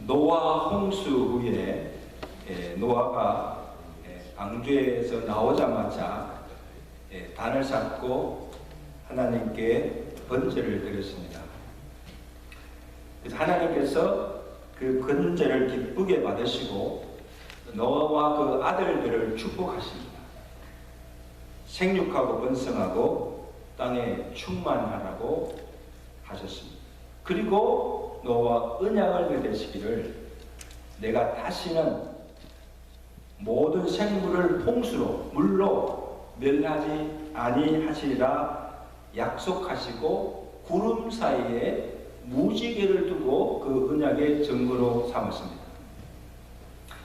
노아 홍수 후에 노아가 방주에서 나오자마자 단을 쌓고 하나님께 번제를 드렸습니다. 그래서 하나님께서 그 번제를 기쁘게 받으시고 노아와 그 아들들을 축복하십니다. 생육하고 번성하고 땅에 충만하라고 하셨습니다. 그리고 노아와 언약을 맺으시기를 내가 다시는 모든 생물을 홍수로 물로 멸하지 아니하시리라 약속하시고 구름 사이에 무지개를 두고 그 언약의 증거로 삼았습니다.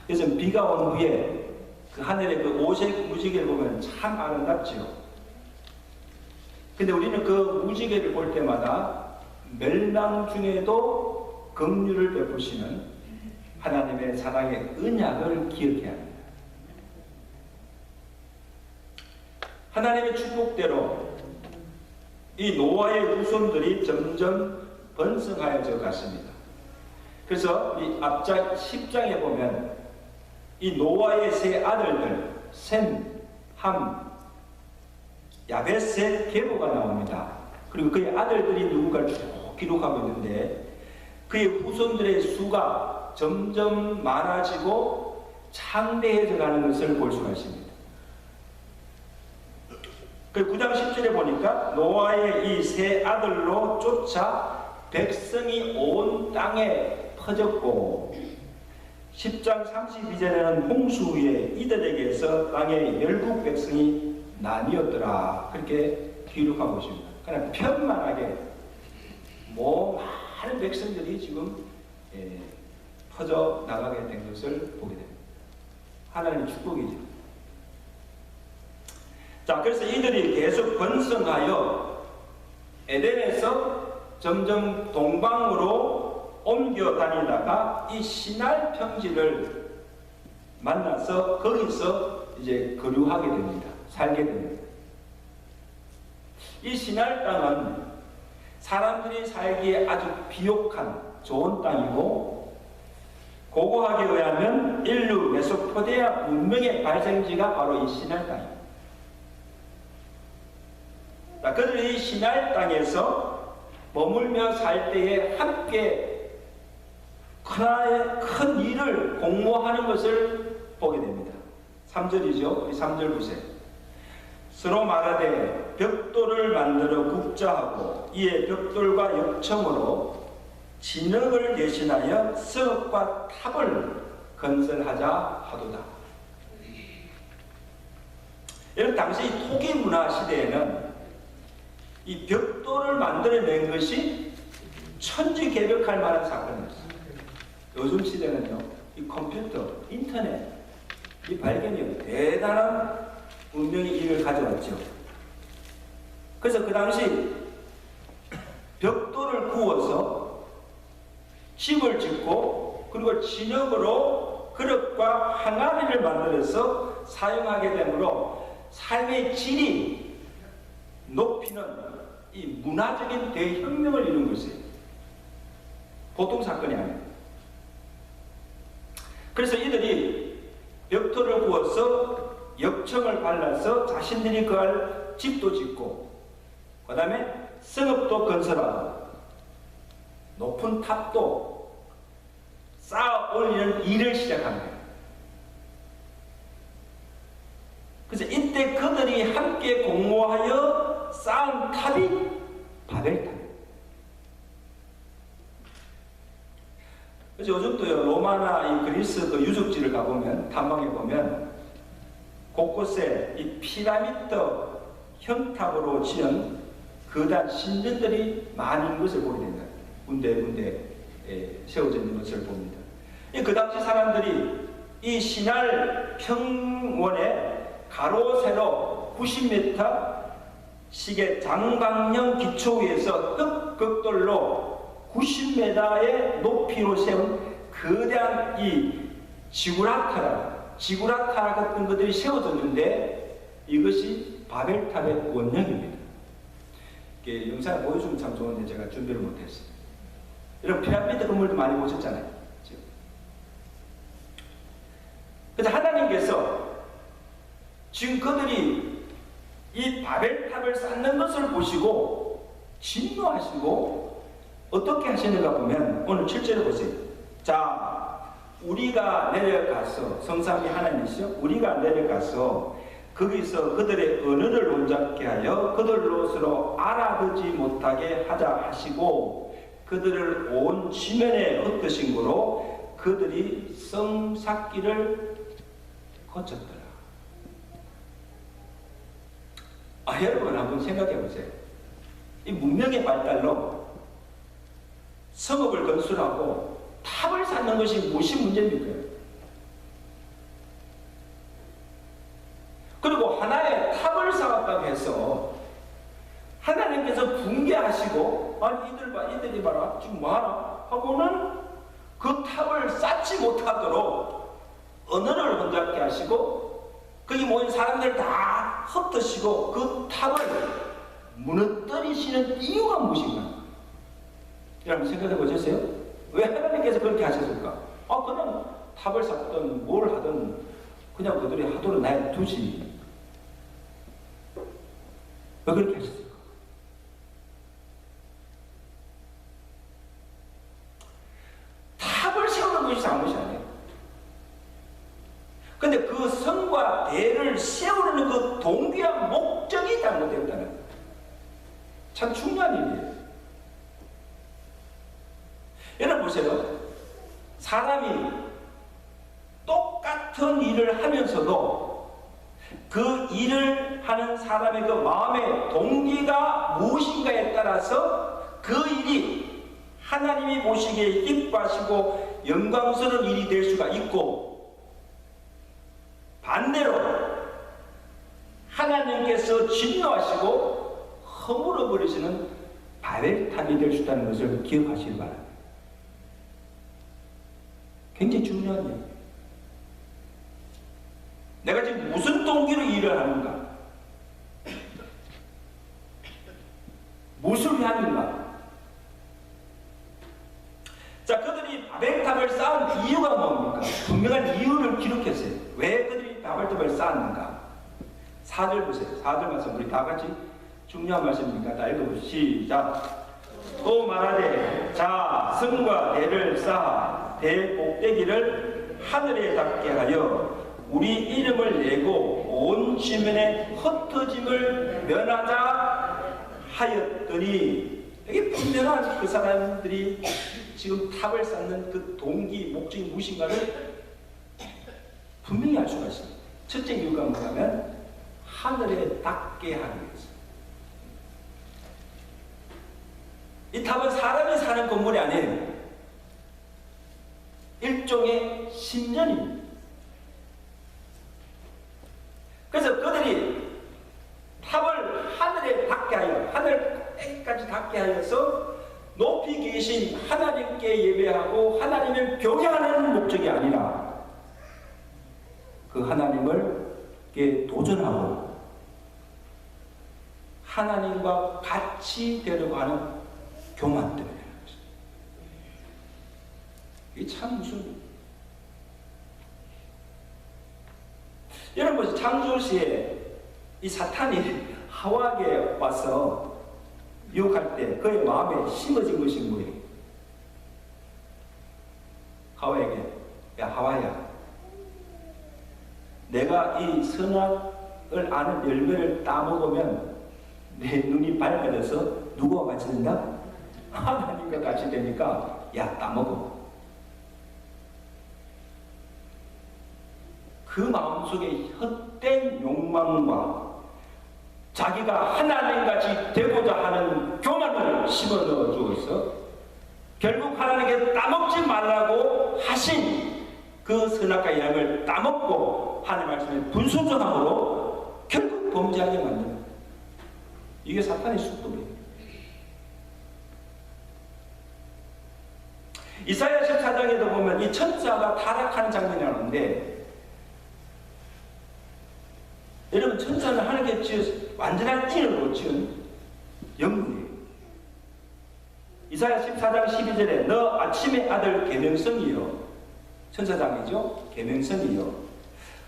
그래서 비가 온 후에 그 하늘의 그 오색 무지개를 보면 참 아름답지요. 근데 우리는 그 무지개를 볼 때마다 멸망 중에도 긍휼을 베푸시는 하나님의 사랑의 언약을 기억해야 합니다. 하나님의 축복대로 이 노아의 후손들이 점점 번성하여져 갔습니다. 그래서 이 앞장 10장에 보면 이 노아의 세 아들들 셈, 함, 야벳의 계보가 나옵니다. 그리고 그의 아들들이 누군가를 쭉 기록하고 있는데 그의 후손들의 수가 점점 많아지고 창대해져 가는 것을 볼 수가 있습니다. 그 9장 10절에 보니까 노아의 이 세 아들로 쫓아 백성이 온 땅에 퍼졌고 10장 32절에는 홍수 후에 이들에게서 땅의 열국 백성이 나뉘었더라 그렇게 기록하고 있습니다. 그러나 편만하게 많은 백성들이 지금 퍼져 나가게 된 것을 보게 됩니다. 하나님의 축복이죠. 자, 그래서 이들이 계속 번성하여 에덴에서 점점 동방으로 옮겨 다니다가 이 시날 평지를 만나서 거기서 이제 거류하게 됩니다. 살게 됩니다. 이 시날 땅은 사람들이 살기에 아주 비옥한 좋은 땅이고 고고학에 의하면 인류 메소포데미아 문명의 발생지가 바로 이 시날 땅입니다. 그들이 이 시날 땅에서 머물며 살 때에 함께 큰 일을 공모하는 것을 보게 됩니다. 3절이죠. 3절 보세요. 서로 말하되 벽돌을 만들어 굽자 하고 이에 벽돌과 역청으로 진흙을 대신하여 성읍과 탑을 건설하자 하도다. 여러분 당시 토기 문화 시대에는 이 벽돌을 만들어낸 것이 천지개벽할 만한 사건이었어요. 요즘 시대는요, 이 컴퓨터, 인터넷, 이 발견이 대단한 운명의 일을 가져왔죠. 그래서 그 당시 벽돌을 구워서 집을 짓고 그리고 진흙으로 그릇과 항아리를 만들어서 사용하게 되므로 삶의 질이 높이는 이 문화적인 대혁명을 이룬 것이에요. 보통 사건이 아니에요. 그래서 이들이 벽돌을 구워서 역청을 발라서 자신들이 거할 집도 짓고 그 다음에 성읍도 건설하고 높은 탑도 쌓아 올리는 일을 시작한 거예요. 그래서 이때 그들이 함께 공모하여 쌓은 탑이 바벨탑이에요. 그래서 요즘도요, 로마나 이 그리스 그 유적지를 가보면, 탐방해 보면, 곳곳에 이 피라미드 형탑으로 지은 거대한 신전들이 많은 것을 보게 됩니다. 군데군데 세워져 있는 것을 봅니다. 그 당시 사람들이 이 신할 평원에 가로 세로 90m 식의 장방형 기초 위에서 흙벽돌로 90m의 높이로 세운 거대한 이 지구라타 같은 것들이 세워졌는데 이것이 바벨탑의 원형입니다. 영상을 보여주면 참 좋은데 제가 준비를 못했어요. 여러분 피라미드 건물도 많이 보셨잖아요. 지금 그들이 이 바벨탑을 쌓는 것을 보시고 진노하시고 어떻게 하시는가 보면 오늘 7절에 보세요. 자, 우리가 내려가서, 성삼위 하나님이시죠? 우리가 내려가서 거기서 그들의 언어를 온잡게 하여 그들로 서로 알아듣지 못하게 하자 하시고 그들을 온 지면에 흩으신 거로 그들이 성 쌓기를 거쳤더라. 여러분 한번 생각해 보세요. 이 문명의 발달로 성읍을 건설하고 탑을 쌓는 것이 무엇이 문제입니까? 그리고 하나의 탑을 쌓았다고 해서 하나님께서 붕괴하시고 이들이 봐라 지금 뭐하나 하고는 그 탑을 쌓지 못하도록 언어를 혼잡게 하시고 거기 모인 사람들 다 흩으시고 그 탑을 무너뜨리시는 이유가 무엇인가? 여러분 생각해 보셨어요? 왜 하나님께서 그렇게 하셨을까? 그냥 탑을 쌓든 뭘 하든 그냥 그들이 하도록 놔야 두지. 왜 그렇게 하셨을까? 탑을 세우는 것이 잘못이 아니에요. 근데 그 성과 대를 세우는 그 동기와 목적이 잘못되었다는 거예요. 참 중요한 일이에요. 여러분 보세요. 사람이 똑같은 일을 하면서도 그 일을 하는 사람의 그 마음의 동기가 무엇인가에 따라서 그 일이 하나님이 보시기에 기뻐하시고 영광스러운 일이 될 수가 있고 반대로 하나님께서 진노하시고 허물어 버리시는 바벨탑이 될 수 있다는 것을 기억하시기 바랍니다. 굉장히 중요한 얘기예요. 내가 지금 무슨 동기로 일을 하는가? 무엇을 위함인가? 자, 그들이 바벨탑을 쌓은 이유가 뭡니까? 분명한 이유를 기록했어요. 왜 그들이 바벨탑을 쌓았는가? 4절 보세요. 4절 말씀 우리 다 같이 중요한 말씀이니까 다 읽어보시죠. 시작. 또 말하되 자 성과 대를 쌓아 대 꼭대기를 하늘에 닿게 하여 우리 이름을 내고 온 지면에 흩어짐을 면하자 하였더니 이게 분명한 그 사람들이 지금 탑을 쌓는 그 동기, 목적이 무엇인가를 분명히 알 수가 있습니다. 첫째 이유가 뭐냐면 하늘에 닿게 하기 위해서. 이 탑은 사람이 사는 건물이 아니에요. 일종의 신전입니다. 그래서 그들이 탑을 하늘에 닿게 하여 하늘까지 닿게 하여서 높이 계신 하나님께 예배하고 하나님을 경외하는 목적이 아니라 그 하나님을 도전하고 하나님과 같이 되려고 하는 교만 때문에 되는 것입니다. 이게 참 무슨 여러분 창조시에 이 사탄이 하와에게 와서 유혹할 때 그의 마음에 심어진 것이 뭐예요? 하와에게 야 하와야 내가 이 선악을 아는 열매를 따먹으면 내 눈이 밝아져서 누구와 같이 된다? 하나님과 같이 되니까 야 따먹어. 그 마음속에 헛된 욕망과 자기가 하나님같이 되고자 하는 교만을 심어넣어 주어서 결국 하나님께 따먹지 말라고 하신 그 선악과 양을 따먹고 하나님 말씀에 분수전함으로 결국 범죄하게 만듭니다. 이게 사탄의 수법이에요. 이사야 14장에도 보면 이 천사가 타락하는 장면이 나오는데 여러분 천사는 하나님께 지은 완전한 인으로 지은 영웅이에요. 이사야 14장 12절에 너 아침의 아들 계명성이요 천사장이죠. 계명성이요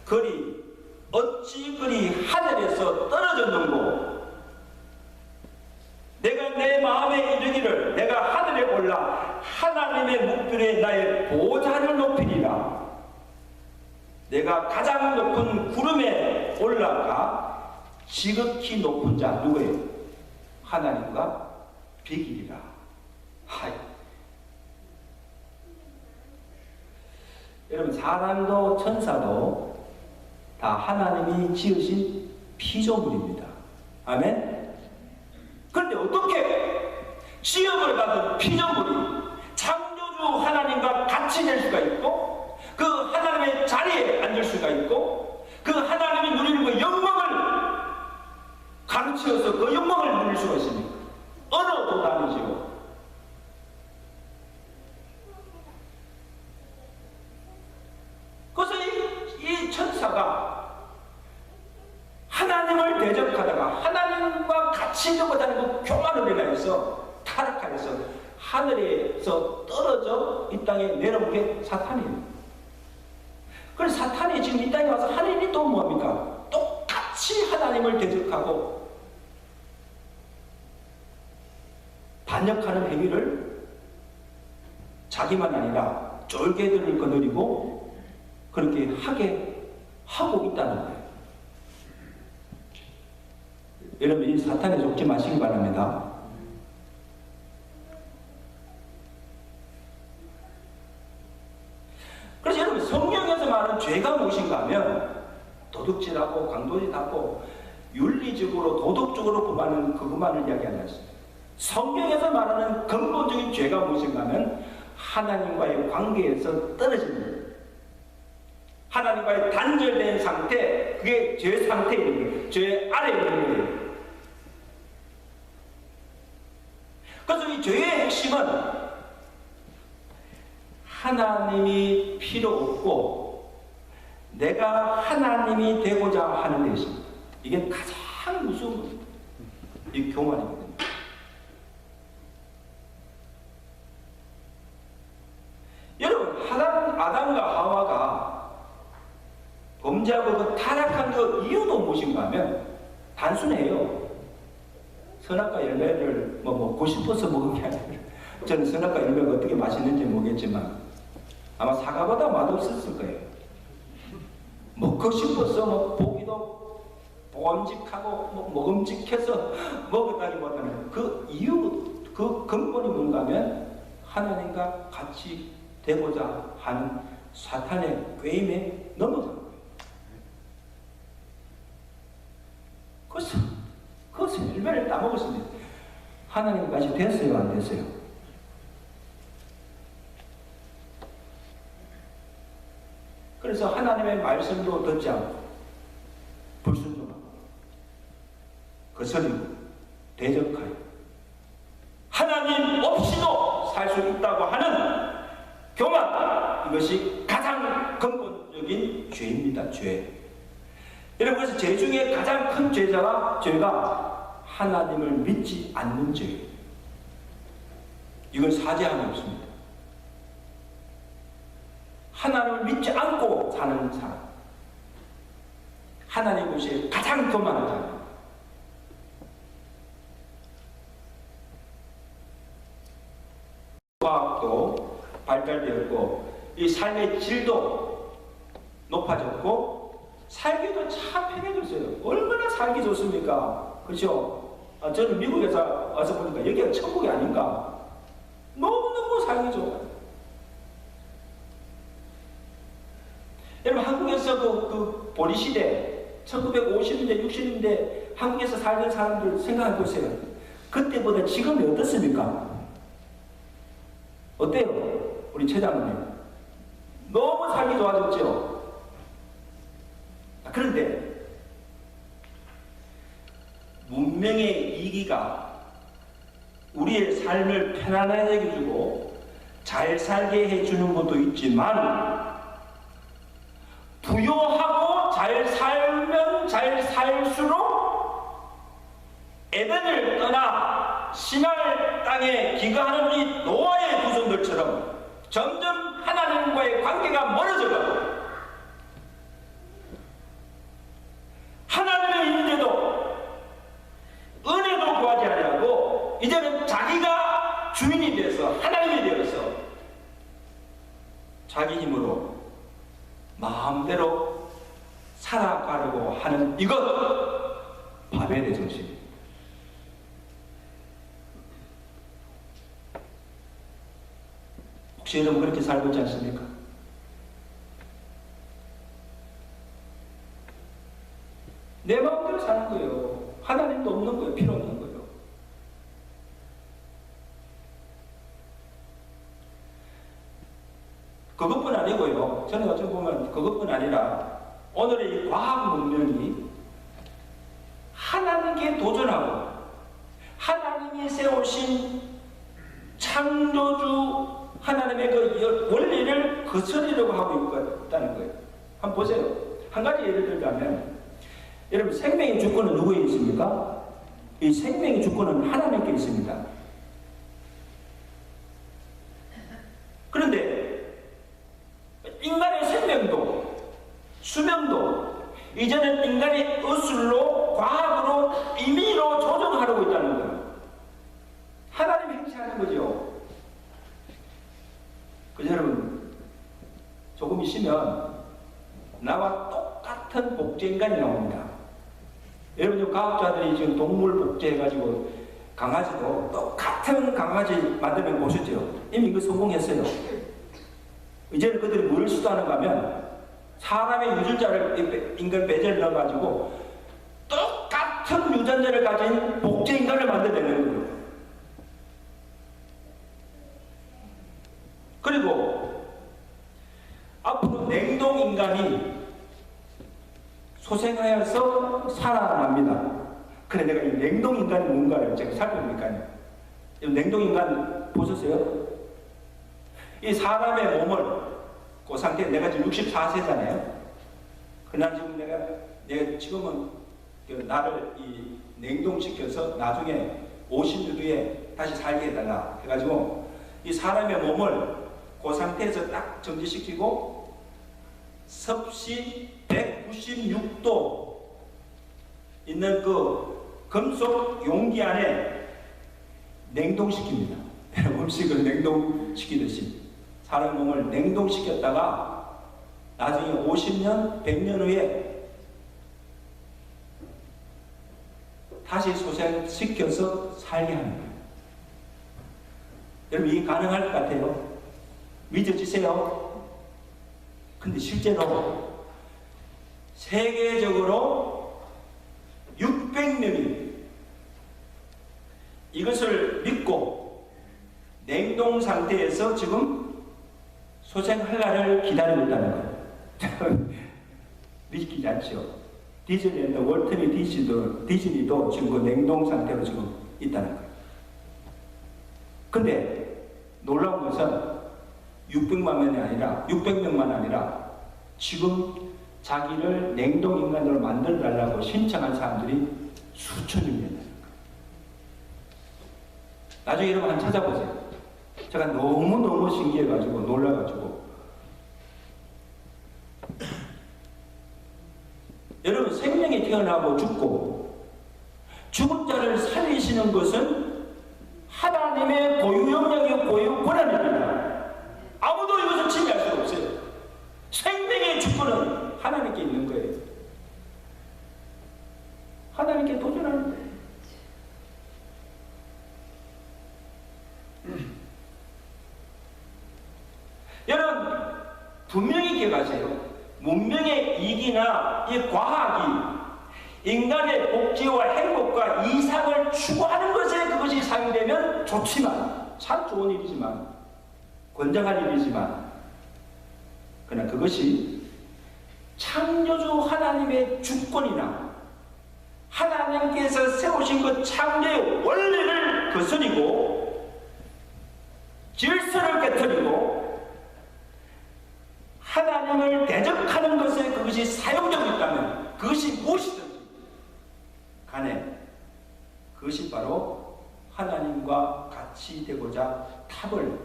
거리 어찌 그리 하늘에서 떨어졌는고? 내가 내 마음에 이르기를 내가 하늘에 올라 하나님의 묵편에 나의 보좌를 높이리라. 내가 가장 높은 구름에 올라가 지극히 높은 자 누구예요? 하나님과 비기리라. 하이. 여러분, 사람도 천사도 다 하나님이 지으신 피조물입니다. 아멘? 그런데 어떻게 시험을 받은 피조물이 창조주 하나님과 같이 될 수가 있고, 그 하나님의 자리에 앉을 수가 있고, 그 하나님이 누리는 그 영광을 가르치어서 그 영광을 누릴 수가 있습니까? 어느 도단이지요? 그래서 이 천사가 하나님을 대적하다가 하나님과 같이 되고자 하는 그 교만을 인하여서 타락하여서 하늘에서 떨어져 이 땅에 내려온 게 사탄이에요. 그래서 사탄이 지금 이 땅에 와서 하나님이 또 뭐합니까? 똑같이 하나님을 대적하고 반역하는 행위를 자기만 아니라 쫄개들을 거느리고 그렇게 하게 하고 있다는 거예요. 여러분, 이 사탄에 속지 마시기 바랍니다. 그래서 여러분, 성경에서 말하는 죄가 무엇인가 하면 도둑질하고 강도질하고 윤리적으로 도덕적으로 범하는 그것만을 이야기 안 했어요. 성경에서 말하는 근본적인 죄가 무엇인가 하면 하나님과의 관계에서 떨어지는 거예요. 하나님과의 단절된 상태, 그게 죄 상태에 있는 거예요. 죄 아래에 있는 거예요. 그래서 이 죄의 핵심은 하나님이 필요 없고 내가 하나님이 되고자 하는 데 있습니다. 이게 가장 무서운 이 교만이거든요. 여러분, 아담과 하와가 범죄하고 그 타락한 그 이유도 무엇인가 하면 단순해요. 선악과 열매를 먹고 싶어서 먹은 게 아니라, 저는 선악과 열매가 어떻게 맛있는지 모르겠지만 아마 사과보다 맛없었을 거예요. 먹고 싶어서 보기도 보험직하고 먹음직해서 먹었다기보다는 그 이유, 그 근본이 뭔가 하면 하나님과 같이 되고자 하는 사탄의 꾀임에 넘어간 거예요. 그래서 열매를 따먹었습니다. 하나님까지 됐어요, 안 됐어요? 그래서 하나님의 말씀도 듣지 않고 불순종하고 거스리고 대적하여 하나님 없이도 살 수 있다고 하는 교만, 이것이 가장 근본적인 죄입니다. 죄. 여러분, 그래서 죄 중에 가장 큰 죄가 하나님을 믿지 않는 죄예요. 이건 사죄함이 없습니다. 하나님을 믿지 않고 사는 사람, 하나님 것이 가장 교만한 사람. 과학도 발달되었고 이 삶의 질도 높아졌고 살기도 참 편해졌어요. 얼마나 살기 좋습니까? 그렇죠? 저는 미국에서 와서 보니까 여기가 천국이 아닌가? 너무너무 살기 좋아요. 여러분, 한국에서 그 보리시대 1950년대 60년대 한국에서 살던 사람들 생각해 보세요. 그때보다 지금이 어떻습니까? 어때요? 우리 최장님 너무 살기 좋아졌죠? 그런데 문명의 이기가 우리의 삶을 편안하게 해주고 잘 살게 해주는 것도 있지만 부요하고 잘 살면 잘 살수록 에덴을 떠나 신할 땅에 기거하는 이 노아의 후손들처럼 점점 하나님과의 관계가 멀어져가고 자기 힘으로 마음대로 살아가려고 하는 이것, 바벨의 정신입니다. 혹시 여러분 그렇게 살고 있지 않습니까? 내 마음대로 사는 거예요. 하나님도 없는 거예요. 필요 없는 거예요. 그것뿐 아니고요. 저는 어찌 보면 그것뿐 아니라 오늘의 이 과학 문명이 하나님께 도전하고 하나님이 세우신 창조주 하나님의 그 원리를 거스르려고 하고 있다는 거예요. 한번 보세요. 한 가지 예를 들자면, 여러분 생명의 주권은 누구에 있습니까? 이 생명의 주권은 하나님께 있습니다. 그런데 인간의 생명도 수명도 이제는 인간의 의술로 과학으로 임의로 조정하려고 있다는 거예요. 하나님이 행시하는 거죠. 그래서 여러분 조금 있으면 나와 똑같은 복제인간이 나옵니다. 여러분 지금 과학자들이 지금 동물 복제해가지고 강아지도 똑같은 강아지 만들면 보셨죠? 이미 이거 성공했어요. 이제는 그들이 뭘 시도하는가 하면 사람의 유전자를 인간 배제를 넣어가지고 똑같은 유전자를 가진 복제인간을 만들어내는 거예요. 그리고 앞으로 냉동인간이 소생하여서 살아납니다. 그래 내가 이 냉동인간이 뭔가를 제가 살펴보니까요. 냉동인간 보셨어요? 이 사람의 몸을 그 상태 내가 지금 64세잖아요. 그날 지금 내가 지금은 나를 이 냉동시켜서 나중에 50년 후에 다시 살게 해달라 해가지고 이 사람의 몸을 그 상태에서 딱 정지시키고 섭씨 196도 있는 그 금속 용기 안에 냉동시킵니다. 음식을 냉동시키듯이 사람 몸을 냉동시켰다가 나중에 50년, 100년 후에 다시 소생시켜서 살게 하는 거예요. 여러분 이게 가능할 것 같아요? 믿어지세요? 근데 실제로 세계적으로 600명이 이것을 믿고 냉동 상태에서 지금 소생할 날을 기다리고 있다는 거예요. 믿기지 않죠? 디즈니랜드 월트리 디즈니도 지금 그 냉동 상태로 지금 있다는 거예요. 근데 놀라운 것은 600명만이 아니라 지금 자기를 냉동인간으로 만들어달라고 신청한 사람들이 수천이 된다는 거예요. 나중에 여러분 한번 찾아보세요. 제가 너무너무 신기해가지고 놀라가지고 여러분 생명이 태어나고 죽고 죽은 자를 살리시는 것은 하나님의 고유 영역이고 고유 권한입니다. 아무도 이것을 침해할 수 없어요. 생명의 주권은 하나님께 있는 거예요. 하나님께 도전하는 거예요. 여러분 분명히 기억하세요. 문명의 이익이나 이 과학이 인간의 복지와 행복과 이상을 추구하는 것에 그것이 사용되면 좋지만 참 좋은 일이지만 권장할 일이지만 그러나 그것이 창조주 하나님의 주권이나 하나님께서 세우신 그 창조의 원리를 거스리고 질서를 깨뜨리고 하나님을 대적하는 것에 그것이 사용되고 있다면 그것이 무엇이든지 간에 그것이 바로 하나님과 같이 되고자 탑을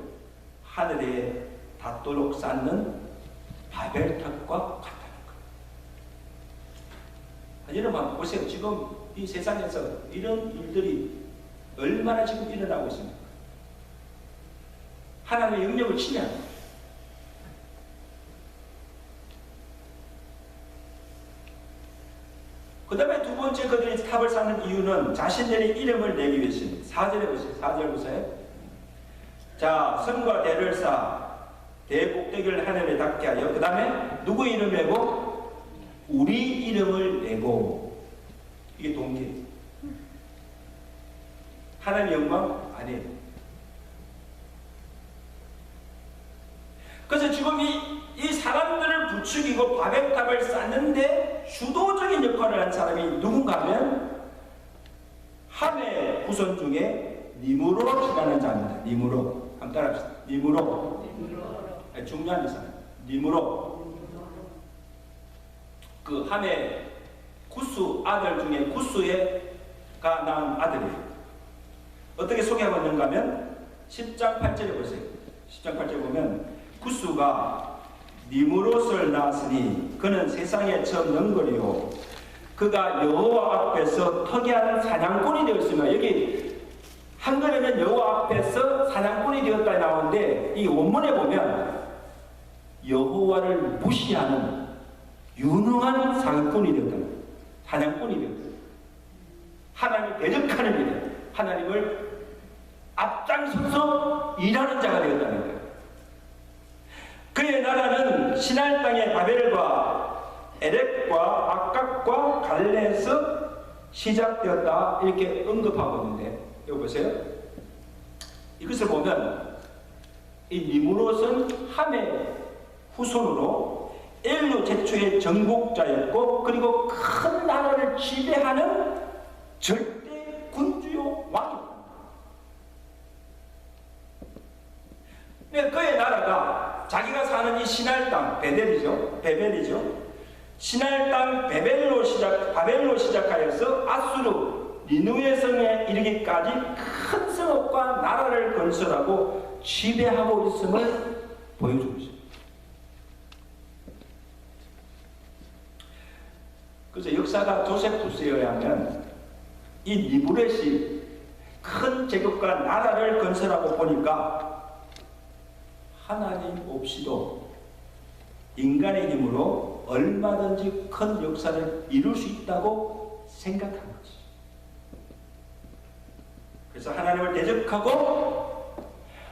하늘에 닿도록 쌓는 바벨탑과 같다는 거예요. 여러분 한번 보세요. 지금 이 세상에서 이런 일들이 얼마나 지금 일어나고 있습니까? 하나님의 영역을 침해합니다. 이유는 자신들의 이름을 내기 위해서입니다. 4절에 보세요. 4절 보세요. 자, 성과 대를 쌓아 대꼭대기를 하늘에 닿게 하여, 그 다음에 누구 이름 내고? 우리 이름을 내고. 이게 동기. 하나님의 영광? 아니에요. 그래서 지금 이 사람들을 부추기고 바벨탑을 쌓는데 주도적인 역할을 한 사람이 누군가 하면 함의 후손 중에 니므롯이라는 자입니다. 니므롯. 한번 따라합시다. 니므롯. 중요한 이상. 니므롯. 그 함의 구스 아들 중에 구스가 낳은 아들이에요. 어떻게 소개하고 있는가 하면 10장 8절에 보세요. 10장 8절에 보면 구스가 니므롯을 낳았으니 그는 세상에 처음 능거리요 그가 여호와 앞에서 특이한 사냥꾼이 되었으며, 여기 한글에는 여호와 앞에서 사냥꾼이 되었다 나오는데 이 원문에 보면 여호와를 무시하는 유능한 사냥꾼이 되었다. 사냥꾼이 되었다. 하나님을 대적하는 일에 하나님을 앞장서서 일하는 자가 되었다는 거예요. 그의 나라는 시날 땅의 바벨과 에렉과 악각과 갈레에서 시작되었다, 이렇게 언급하고 있는데, 여기 보세요. 이것을 보면 이 니므롯은 함의 후손으로 엘루 제초의 정복자였고, 그리고 큰 나라를 지배하는 절대 군주요 왕이었다. 그의 나라가 자기가 사는 이 시날 땅, 베벨이죠. 시날 땅 바벨로 시작하여서 아수르, 니누의 성에 이르기까지 큰 성읍과 나라를 건설하고 지배하고 있음을 보여주고 있습니다. 그래서 역사가 조세푸스에 의하면 이 니므롯이 큰 제국과 나라를 건설하고 보니까 하나님 없이도 인간의 힘으로 얼마든지 큰 역사를 이룰 수 있다고 생각한 거지. 그래서 하나님을 대적하고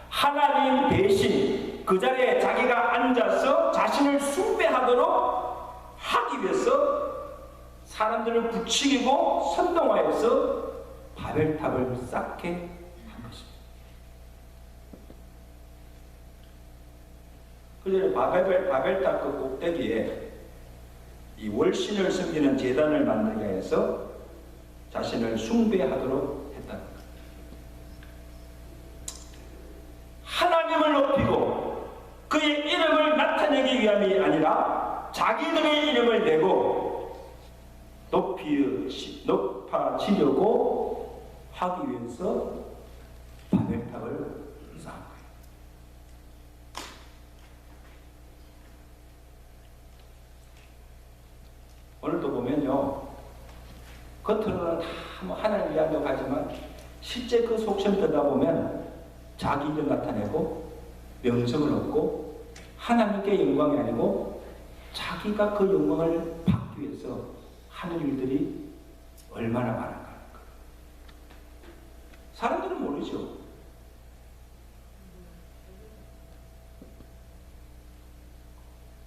하나님 대신 그 자리에 자기가 앉아서 자신을 숭배하도록 하기 위해서 사람들을 부추기고 선동하여서 바벨탑을 쌓게 한 것입니다. 그래서 바벨탑 그 꼭대기에 이 월신을 섬기는 제단을 만들게 해서 자신을 숭배하도록 했다는 것. 하나님을 높이고 그의 이름을 나타내기 위함이 아니라 자기들의 이름을 내고 높아지려고 하기 위해서 바벨탑을 쌓은 거예요. 오늘도 보면요, 겉으로는 다 뭐 하나님 이야기도 하지만 실제 그 속셈 들여다보면 자기 이름 나타내고 명성을 얻고 하나님께 영광이 아니고 자기가 그 영광을 받기 위해서 하는 일들이 얼마나 많은가. 사람들은 모르죠.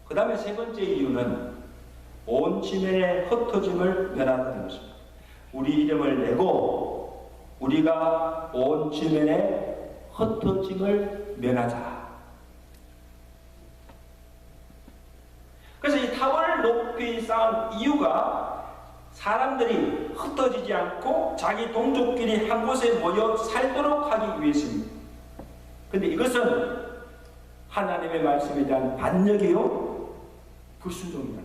그 다음에 세 번째 이유는 온 지면의 흩어짐을 면한다는 것입니다. 우리 이름을 내고 우리가 온 지면의 흩어짐을 면하자. 그래서 이 타원을 높이 쌓은 이유가 사람들이 흩어지지 않고 자기 동족끼리 한 곳에 모여 살도록 하기 위해서입니다. 그런데 이것은 하나님의 말씀에 대한 반역이요 불순종이다.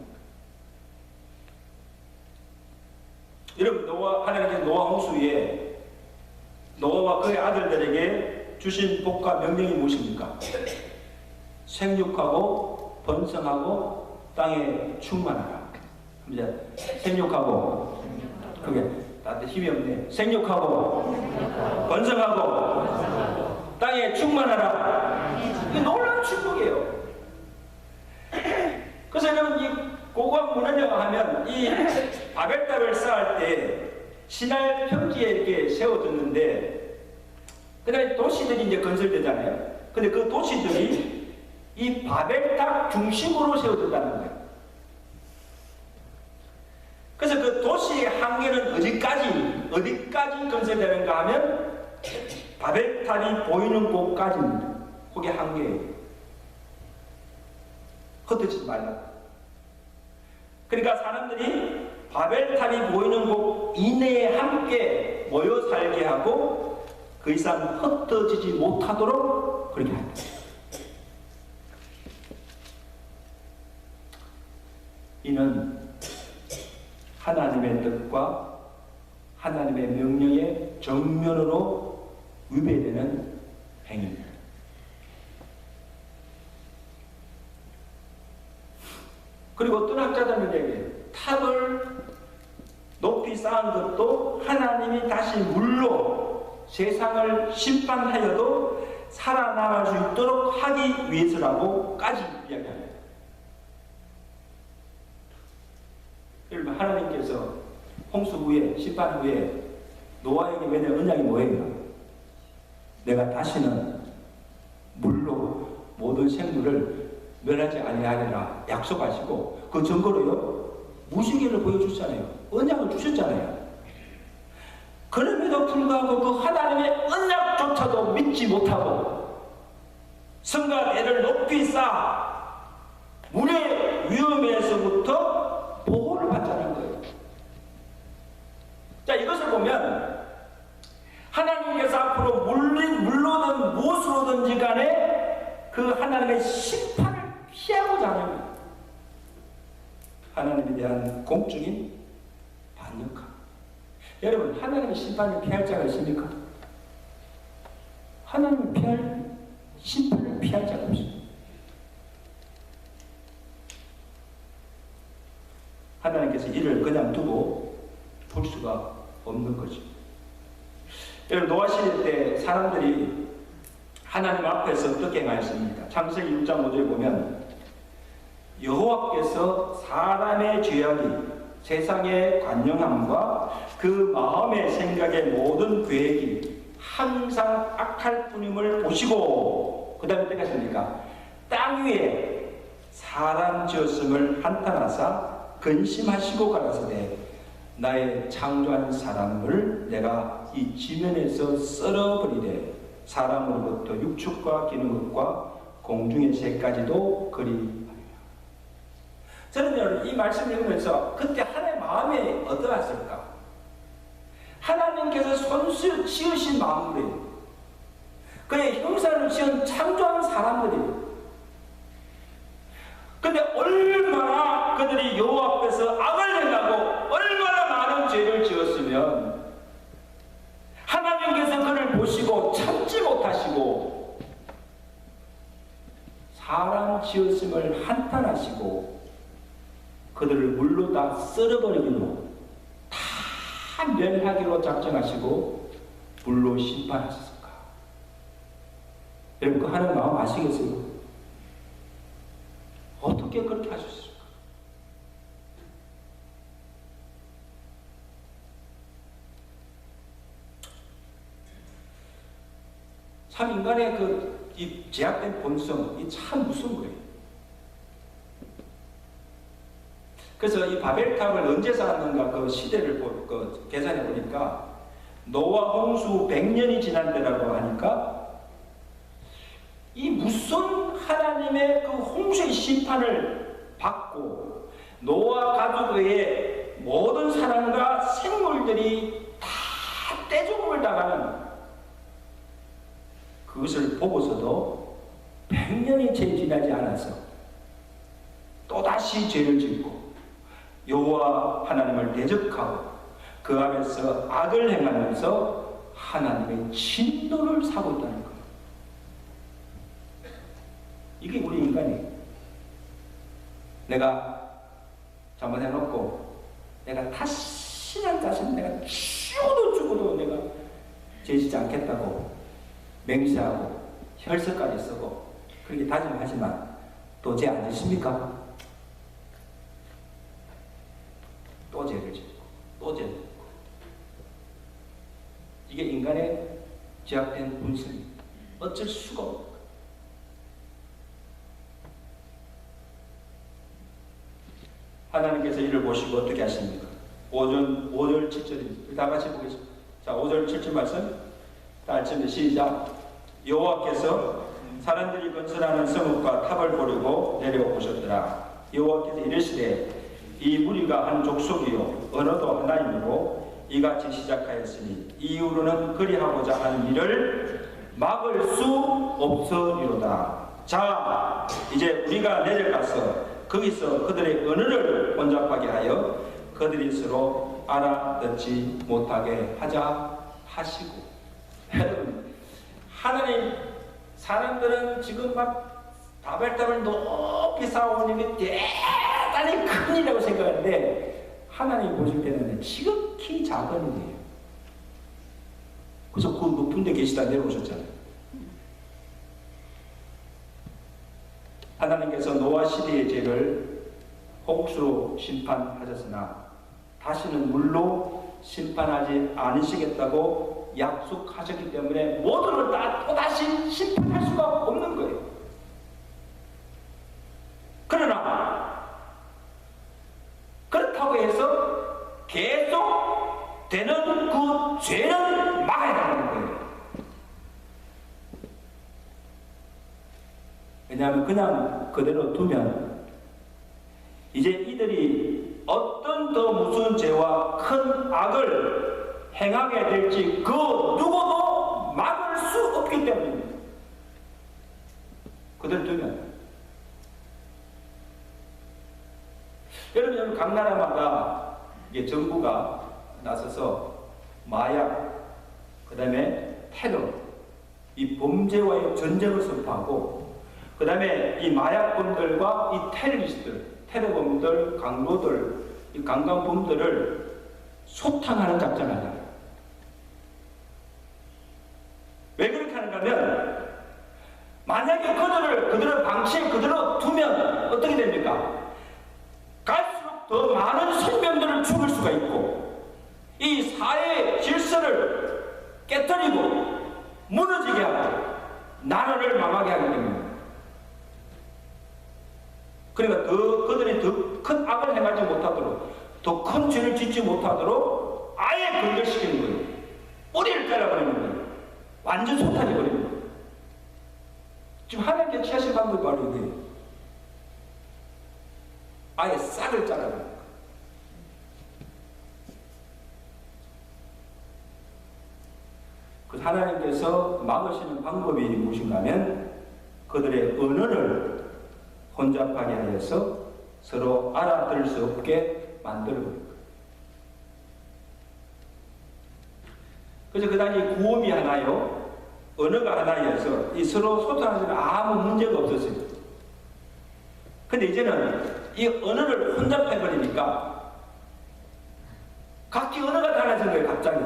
여러분, 하나님께서 노아 홍수에 노아와 그의 아들들에게 주신 복과 명령이 무엇입니까? 생육하고 번성하고 땅에 충만하라. 이제 생육하고, 그게 나한테 힘이 없네. 생육하고 번성하고 땅에 충만하라. 이게 놀라운 축복이에요. 그래서 여러분, 이 고고학 문헌이라고 하면 이 바벨탑을 쌓을 때 시날 평지에 이렇게 세워졌는데, 그다음에 도시들이 이제 건설되잖아요. 근데 그 도시들이 이 바벨탑 중심으로 세워졌다는 거예요. 그래서 그 도시의 한계는 어디까지 건설되는가 하면 바벨탑이 보이는 곳까지입니다. 그게 한계예요. 흩어지지 말라. 그러니까 사람들이 바벨탑이 보이는 곳 이내에 함께 모여 살게 하고 그 이상 흩어지지 못하도록 그렇게 한다. 이는 하나님의 뜻과 하나님의 명령에 정면으로 위배되는 행위입니다. 그리고 어떤 학자들은 얘기해요. 탑을 높이 쌓은 것도 하나님이 다시 물로 세상을 심판하여도 살아남을 수 있도록 하기 위해서라고까지 이야기합니다. 여러분, 하나님께서 홍수 후에, 심판 후에 노아에게 맺은 언약이 뭐예요? 내가 다시는 물로 모든 생물을 멸하지 아니하리라 약속하시고, 그 증거로요 무시기를 보여주셨잖아요. 언약을 주셨잖아요. 그럼에도 불구하고 그 하나님의 언약조차도 믿지 못하고 성과 대를 높이 쌓아 물의 위험에서부터 보호를 받자는 거예요. 자, 이것을 보면 하나님께서 앞으로 물로든 무엇으로든지 간에 그 하나님의 심판을 피하고자 하는 거예요. 하나님에 대한 공적인 반역함. 여러분, 하나님의 심판을 피할 자가 있습니까? 하나님을 심판을 피할 자가 없어요. 하나님께서 이를 그냥 두고 볼 수가 없는 거죠. 여러분, 노아 시대 때 사람들이 하나님 앞에서 어떻게 행하였습니까? 창세기 6장 5절에 보면 여호와께서 사람의 죄악이 세상의 관영함과 그 마음의 생각의 모든 계획이 항상 악할 뿐임을 보시고, 그 다음에 어떻게 하십니까? 땅 위에 사람 지었음을 한탄하사 근심하시고 가라사대 나의 창조한 사람을 내가 이 지면에서 썰어버리되 사람으로부터 육축과 기는 것과 공중의 새까지도 그리. 저는 이 말씀 읽으면서 그때 하나님의 마음이 어떠했을까? 하나님께서 손수 지으신 만물이에요. 그의 형상을 지은 창조한 사람들이에요. 근데 얼마나 그들이 여호와 앞에서 악을 행하고 얼마나 많은 죄를 지었으면 하나님께서 그를 보시고 참지 못하시고 사람 지었음을 한탄하시고 그들을 물로 다 썰어버리기로 다 멸하기로 작정하시고 물로 심판하셨을까? 여러분, 그 하나님 마음 아시겠어요? 어떻게 그렇게 하셨을까? 참 인간의 이 제약된 본성, 이 참 무서운 거예요. 그래서 이 바벨탑을 언제 쌓았는가 그 시대를 계산해 보니까 노아 홍수 100년이 지난 때라고 하니까 이 무슨 하나님의 그 홍수의 심판을 받고 노아 가족의 모든 사람과 생물들이 다 떼죽음을 당하는 그것을 보고서도 100년이 채 지나지 않아서 또다시 죄를 짓고 여호와 하나님을 대적하고 그 앞에서 악을 행하면서 하나님의 진노를 사고 있다는 거예요. 이게 우리 인간이에요. 내가 잘못해놓고 내가 다시는 내가 죽어도 내가 죄짓지 않겠다고 맹세하고 혈서까지 쓰고 그렇게 다짐하지만 또 죄 안 짓습니까? 또 죄를 짓고 또 죄를 짓고 제약된 본성입니다. 어쩔 수가 없는 거예요. 하나님께서 이를 보시고 어떻게 하십니까? 5절 7절입니다. 다 같이 보겠습니다. 자, 5절 7절 말씀 다 같이 시작. 여호와께서 사람들이 건설하는 성읍과 탑을 보려고 내려오셨더라. 여호와께서 이르시되 이 무리가 한 족속이요 언어도 하나이므로 이같이 시작하였으니 이후로는 그리하고자 하는 일을 막을 수 없으리로다. 자, 이제 우리가 내려가서 거기서 그들의 언어를 혼잡하게 하여 그들이 서로 알아듣지 못하게 하자 하시고. 여러분, 하나님, 사람들은 지금 막 다발다발 높이 싸우는 게 대단히 큰 일이라고 생각하는데 하나님 보실 때는 지극히 작은 일이에요. 그래서 그 높은 데 계시다 내려오셨잖아요. 하나님께서 노아 시대의 죄를 홍수로 심판하셨으나 다시는 물로 심판하지 않으시겠다고 약속하셨기 때문에 모두를 다 또다시 심판할 수가 없는 거예요. 그러나 그렇다고 해서 계속 되는 그 죄는 막아야 되는 거예요. 왜냐하면 그냥 그대로 두면 이제 이들이 어떤 더 무서운 죄와 큰 악을 행하게 될지 그 누구도 막을 수 없기 때문입니다. 그대로 두면. 여러분, 각 나라마다 이게 정부가 나서서 마약, 그 다음에 테러, 이 범죄와의 전쟁을 선포하고, 그 다음에 이 마약범들과 이 테러리스트들, 테러범들, 강도들, 이 강간범들을 소탕하는 작전을 하잖아요. 왜 그렇게 하는가 하면, 만약에 그들을 방치해 그대로 두면 어떻게 됩니까? 갈수록 더 많은 생명들을 죽일 수가 있고, 이 사회의 질서를 깨뜨리고 무너지게 하고 나라를 망하게 하기 때문에. 그러니까 그들이 더 큰 악을 행하지 못하도록, 더 큰 죄를 짓지 못하도록 아예 건절시키는 거예요. 뿌리를 잘라버리는 거예요. 완전 소탕해버리는 거예요. 지금 하나님께 취하신 방법이 바로 이거예요. 아예 싹을 잘라버리는 거예요. 그래서 하나님께서 막으시는 방법이 무엇인가 하면 그들의 언어를 혼잡하게 하여서 서로 알아들을 수 없게 만들어버린 거예요. 그래서 그 당시 구음이 하나요, 언어가 하나여서 이 서로 소통하는 데는 아무 문제가 없었어요. 근데 이제는 이 언어를 혼잡해버리니까 각기 언어가 달라진 거예요, 갑자기.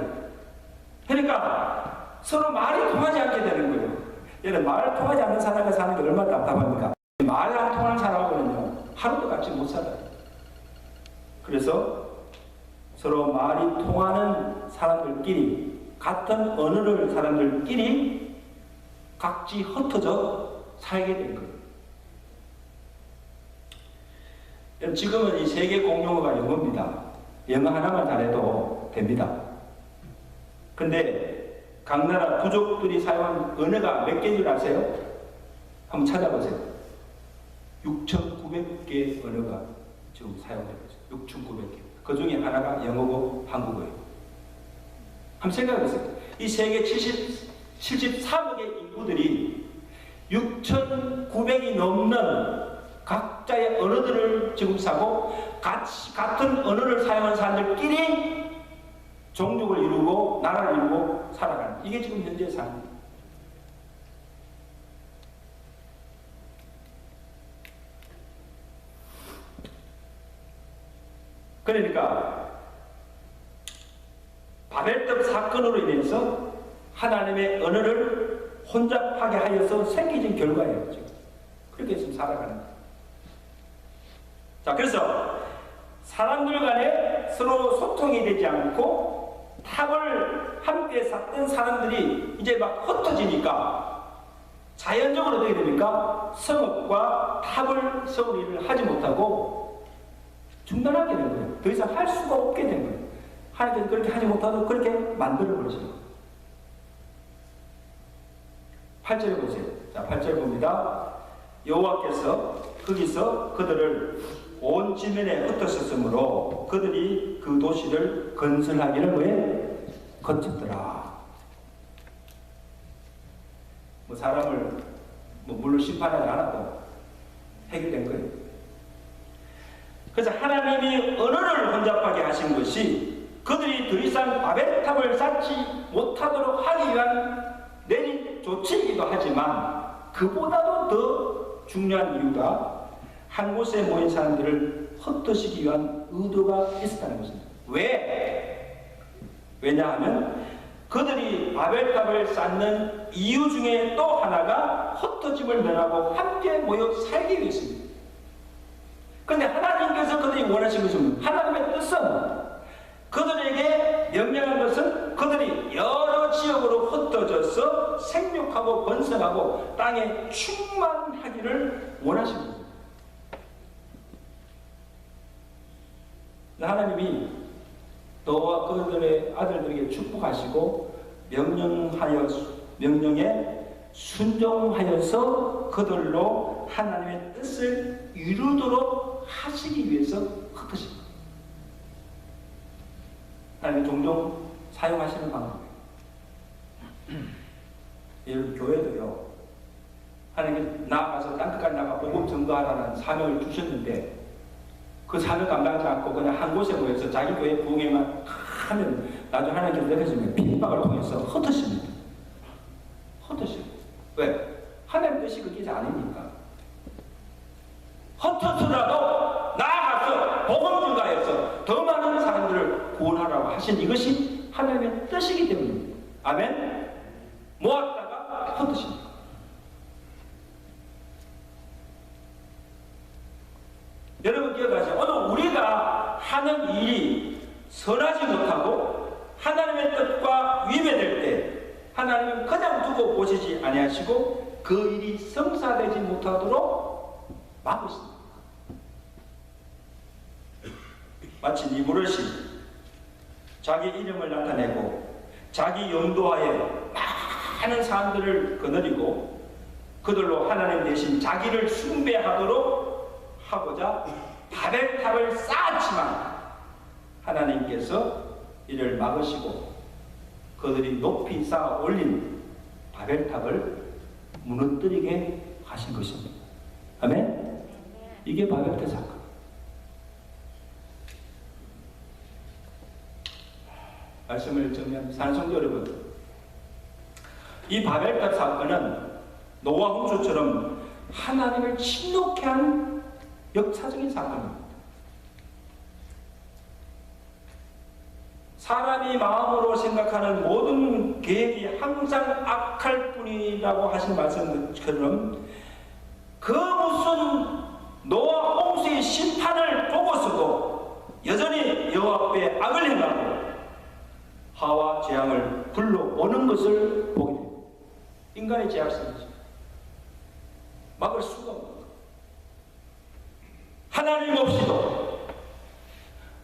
그러니까 서로 말이 통하지 않게 되는 거예요. 얘는 말 통하지 않는 사람과 사는 게 얼마나 답답합니까? 말 안 통하는 사람하고는요, 하루도 같이 못 살아요. 그래서 서로 말이 통하는 사람들끼리, 같은 언어를 사람들끼리 각지 흩어져 살게 된 거예요. 지금은 이 세계 공용어가 영어입니다. 영어 하나만 잘해도 됩니다. 근데 각 나라 부족들이 사용한 언어가 몇 개인 줄 아세요? 한번 찾아보세요. 6,900개 언어가 지금 사용되고 있어요. 6,900개. 그 중에 하나가 영어고 한국어예요. 한번 생각해보세요. 이 세계 73억의 인구들이 6,900이 넘는 각자의 언어들을 지금 사고 같은 언어를 사용하는 사람들끼리 종족을 이루고 나라를 이루고 살아가는, 이게 지금 현재의 삶입니다. 그러니까 바벨탑 사건으로 인해서 하나님의 언어를 혼잡하게 하여서 생기진 결과예요. 지금 그렇게 지금 살아가는 거예요. 자, 그래서 사람들 간에 서로 소통이 되지 않고 탑을 함께 쌓던 사람들이 이제 막 흩어지니까 자연적으로 어떻게 됩니까? 성읍과 탑을 세울 일을 하지 못하고 중단하게 된 거예요. 더 이상 할 수가 없게 된 거예요. 하나님께서 그렇게 하지 못하도록 그렇게 만들어 버리시는 거예요. 8절 보세요. 자, 8절 봅니다. 여호와께서 거기서 그들을 온 지면에 흩어졌으므로 그들이 그 도시를 건설하기를 왜 거쳤더라. 뭐 사람을 물로 심판하지 않아도 해결된 거예요. 그래서 하나님이 언어를 혼잡하게 하신 것이 그들이 더 이상 바벨탑을 쌓지 못하도록 하기 위한 내린 조치이기도 하지만 그보다도 더 중요한 이유가 한 곳에 모인 사람들을 흩어지기 위한 의도가 있었다는 것입니다. 왜? 왜냐하면 그들이 바벨탑을 쌓는 이유 중에 또 하나가 흩어짐을 면하고 함께 모여 살기 위해서입니다. 그런데 하나님께서 그들이 원하신 것은, 하나님의 뜻은 그들에게 명령한 것은 그들이 여러 지역으로 흩어져서 생육하고 번성하고 땅에 충만하기를 원하신 겁니다. 하나님이 너와 그들의 아들들에게 축복하시고 명령에 순종하여서 그들로 하나님의 뜻을 이루도록 하시기 위해서 흩으십니다. 하나님 종종 사용하시는 방법이에요. 예를 들어 교회도요. 하나님께 나아가서 땅끝까지 나가 복음 전도하라는 사명을 주셨는데 그 사명 감당하지 않고 그냥 한 곳에 모여서 자기 교회 부흥회만 하면 나중에 하나님께서 내려주면 핍박을 통해서 흩으십니다. 흩으십니다. 왜? 하나님 뜻이 그게 아니니까. 흩어서라도 나아가서 복음 전가해서 더 많은 사람들을 구원하라고 하신 이것이 하나님의 뜻이기 때문입니다. 아멘? 모았다가 흩으십니다. 여러분 기억하세요. 오늘 우리가 하는 일이 선하지 못하고 하나님의 뜻과 위배될 때 하나님은 그냥 두고 보시지 아니하시고 그 일이 성사되지 못하도록 막으십니다. 마치 니브롯이 자기 이름을 나타내고 자기 영도하에 많은 사람들을 거느리고 그들로 하나님 대신 자기를 숭배하도록 하고자 바벨탑을 쌓았지만 하나님께서 이를 막으시고 그들이 높이 쌓아 올린 바벨탑을 무너뜨리게 하신 것입니다. 아멘? 이게 바벨탑 사건. 말씀을 정리합니다. 사는 성도 여러분, 이 바벨탑 사건은 노아 홍수처럼 하나님을 침노케 한 역사적인 사건입니다. 사람이 마음으로 생각하는 모든 계획이 항상 악할 뿐이라고 하신 말씀처럼 그 무슨 노아 홍수의 심판을 보고서도 여전히 여호와 앞에 악을 행하고 하와 재앙을 불러오는 것을 보게 됩니다. 인간의 죄악성이죠. 막을 수가 없는 것. 하나님 없이도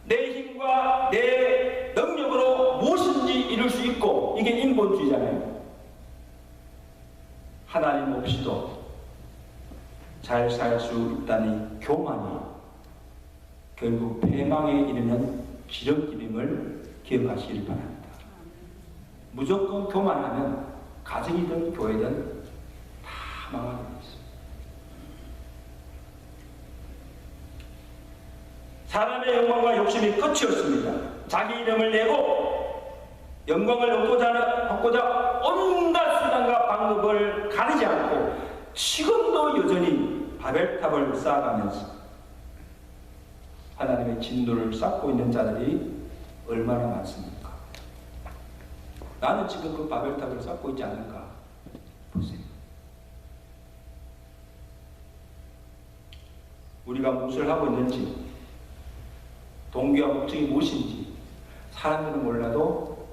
내 힘과 내 능력으로 무엇인지 이룰 수 있고 이게 인본주의잖아요. 하나님 없이도 잘 살 수 있다니 교만이 결국 패망에 이르는 지름길임을 기억하시길 바랍니다. 무조건 교만하면 가정이든 교회든 다 망하게 되어 있습니다. 사람의 영광과 욕심이 끝이 없습니다. 자기 이름을 내고 영광을 얻고자 온갖 수단과 방법을 가리지 않고 지금도 여전히 바벨탑을 쌓아가면서 하나님의 진노를 쌓고 있는 자들이 얼마나 많습니까? 나는 지금 그 바벨탑을 쌓고 있지 않는가? 보세요. 우리가 무엇을 하고 있는지, 동기와 목적이 무엇인지 사람들은 몰라도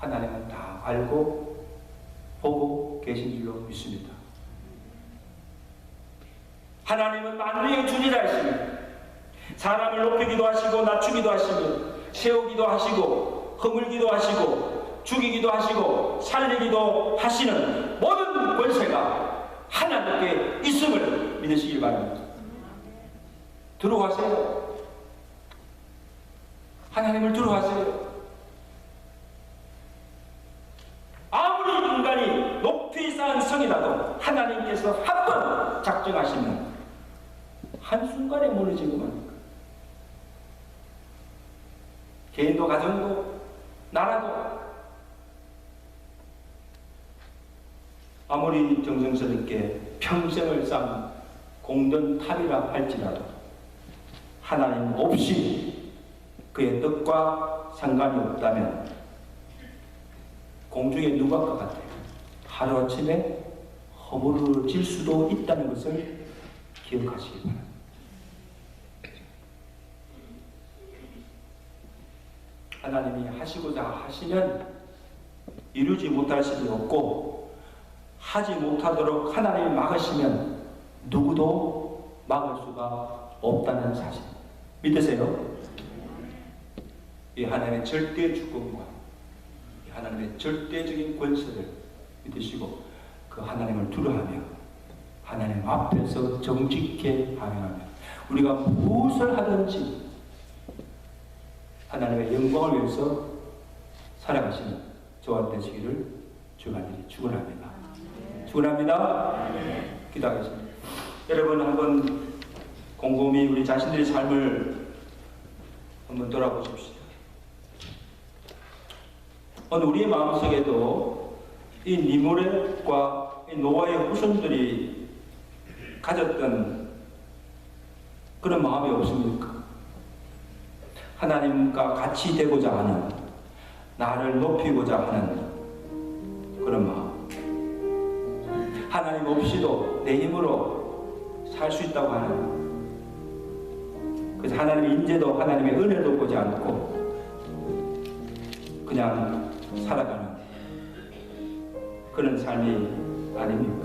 하나님은 다 알고 보고 계신 줄로 믿습니다. 하나님은 만유의 주지자이십니다. 사람을 높이기도 하시고 낮추기도 하시며 세우기도 하시고 허물기도 하시고 죽이기도 하시고 살리기도 하시는 모든 권세가 하나님께 있음을 믿으시길 바랍니다. 들어가세요. 하나님을 들어가세요. 아무리 인간이 높이 쌓은 성이라도 하나님께서 한 번 작정하시면 한순간에 무너지고 맙니다. 개인도 가정도 나라도 아무리 정성스럽게 평생을 쌓은 공든탑이라 할지라도 하나님 없이 그의 뜻과 상관이 없다면 공중에 누각과 같아요. 하루아침에 허물어질 수도 있다는 것을 기억하시기 바랍니다. 하나님이 하시고자 하시면 이루지 못할 수도 없고 하지 못하도록 하나님이 막으시면 누구도 막을 수가 없다는 사실 믿으세요? 이 하나님의 절대 주권과 이 하나님의 절대적인 권세를 믿으시고 그 하나님을 두려워하며 하나님 앞에서 정직히 반응하며 우리가 무엇을 하든지 하나님의 영광을 위해서 살아가시는 저와 되시기를 주간절히 축원합니다. 축원합니다. 기도하겠습니다. 여러분 한번 곰곰이 우리 자신들의 삶을 한번 돌아보십시오. 오늘 우리의 마음속에도 이 니무렛과 이 노아의 후손들이 가졌던 그런 마음이 없습니까? 하나님과 같이 되고자 하는, 나를 높이고자 하는 그런 마음. 하나님 없이도 내 힘으로 살 수 있다고 하는, 그래서 하나님의 인재도 하나님의 은혜도 보지 않고 그냥 살아가는 그런 삶이 아닙니까?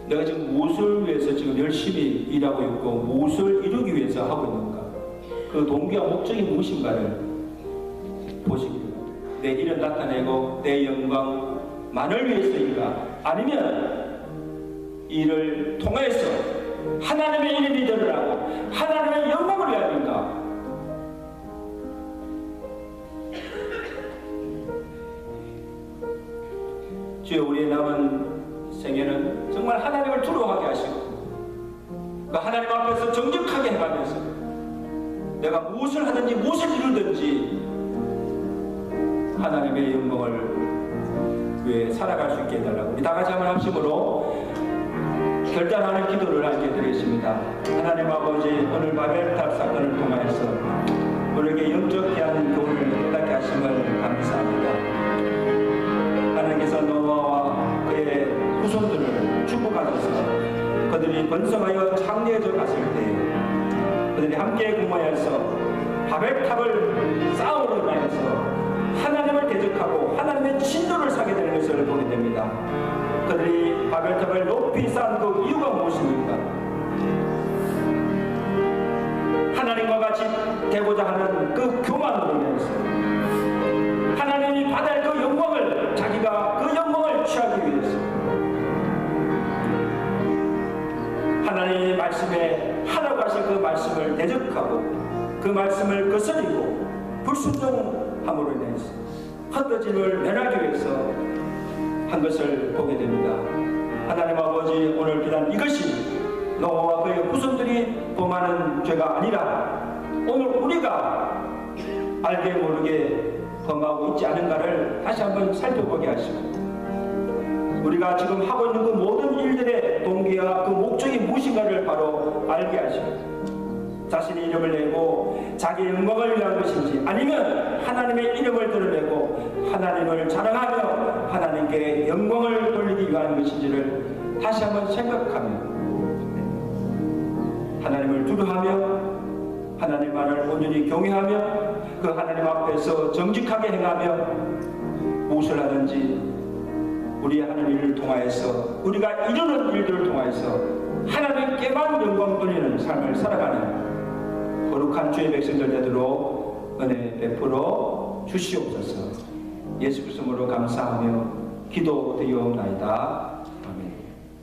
내가 지금 무엇을 위해서 지금 열심히 일하고 있고 무엇을 이루기 위해서 하고 있는가? 그 동기와 목적이 무엇인가를 보시기 바랍니다. 내 일을 나타내고 내 영광만을 위해서인가? 아니면 이를 통해서 하나님의 이름이 드러나고 하나님의 영광을 위하여인가? 주여, 우리의 남은 생애는 정말 하나님을 두려워하게 하시고 그 하나님 앞에서 정직하게 해가면서 내가 무엇을 하든지 무엇을 이루든지 하나님의 영광을 위해 살아갈 수 있게 해달라고 우리 다같이 한번 합심으로 결단하는 기도를 함께 드리겠습니다. 하나님 아버지, 오늘 바벨탑 사건을 통하여서 우리에게 영적 귀한 교훈을 깨닫게 하심을 감사합니다. 하나님께서 노아와 그의 후손들을 축복하셔서 그들이 번성하여 창대해져 갔을 때 그들이 함께 공모하여서 바벨탑을 쌓음으로 인하여서 하나님을 대적하고 하나님의 진노를 사게 되는 것을 보게 됩니다. 그들이 바벨탑을 높이 쌓은 그 이유가 무엇입니까? 하나님과 같이 되고자 하는 그 교만으로 인해서 하나님이 받을 그 영광을 자기가 그 영광을 취하기 위해서 하나님의 말씀에 하라고 하신 그 말씀을 대적하고 그 말씀을 거스리고 불순종함으로 인해서 헛되짐을 면하기 위해서 한 것을 보게 됩니다. 하나님 아버지, 오늘 비단 이것이 노아와 그의 후손들이 범하는 죄가 아니라 오늘 우리가 알게 모르게 범하고 있지 않은가를 다시 한번 살펴보게 하시고 우리가 지금 하고 있는 그 모든 일들의 동기와 그 목적이 무엇인가를 바로 알게 하시고 자신의 이름을 내고 자기 영광을 위한 것인지 아니면 하나님의 이름을 드러내고 하나님을 자랑하며 하나님께 영광을 돌리기 위한 것인지를 다시 한번 생각하며 하나님을 두려워하며 하나님만을 온전히 경외하며 그 하나님 앞에서 정직하게 행하며 무엇을 하든지 우리 하나님 일을 통하여서 우리가 이루는 일들을 통하여서 하나님께만 영광 돌리는 삶을 살아가는 거룩한 주의 백성들 되도록 은혜 베풀어 주시옵소서. 예수 그리스도로 감사하며 기도드리옵나이다.